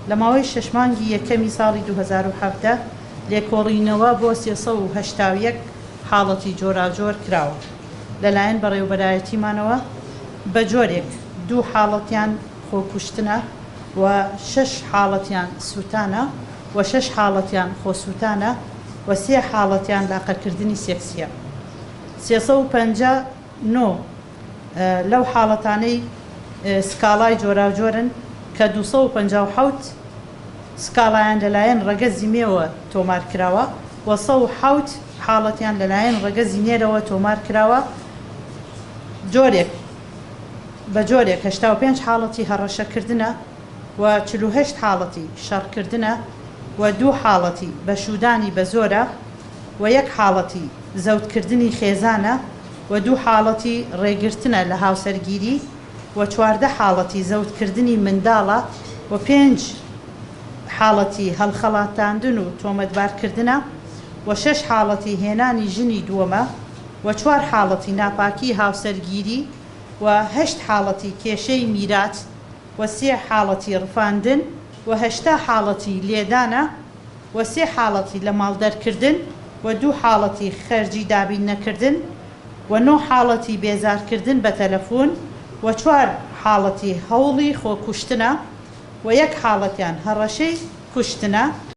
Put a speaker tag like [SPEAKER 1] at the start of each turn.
[SPEAKER 1] لە ماوەی 6 مانگی یەکەمی ساڵی 2017 لێکۆڵینەوە بۆ 381 حاڵەتی جۆراوجۆر کراوە لەلایەن بەڕێوەبەرایەتیمانەوە بە جۆرێک 2 حاڵەتیان خۆکوشتنە و 6 حاڵەتیان سوتانە و 6 حاڵەتیان خۆسووتانە و 3 حاڵەتیان لاقەکردنی سێکسیە. 359 لەو حاڵەتانەی سکاڵای جۆراوجۆرن کە 257 سکاڵایان لەلایەن ڕەگەزی مێوە تۆمار کراوە و 107 حاڵەتیان لەلایەن ڕەگەزی نێرەوە تۆمار کراوە. بە جۆرێک 85 حاڵەتی هەڕەشەکردنە و 48 حاڵەتی شەڕکردنە و 2 حاڵەتی بەشودانی بە زۆرە و 1 حاڵەتی زەوتکردنی خێزانە و 2 حاڵەتی ڕێگرتنە لە هاوسەرگیری و 14 حاڵەتی زەوتکردنی منداڵە و 5 حاڵەتی هەڵخەڵاتاندن و تۆمەتبارکردنە و 6 حاڵەتی هێنانی ژنی دووەمە و 4 حاڵەتی ناپاکی هاوسەرگیری و 8 حاڵەتی کێشەی میرات و 3 حاڵەتی ڕفاندن و 8 حاڵەتی لێدانە و 3 حاڵەتی لە ماڵدەرکردن و 2 حاڵەتی خەرجی دابین نەکردن و 9 حاڵەتی بێزارکردن بە تەلەفۆن و 4 حاڵەتی هەوڵی خۆکوشتنە و 1 حاڵەتیان هەڕەشەی کوشتنە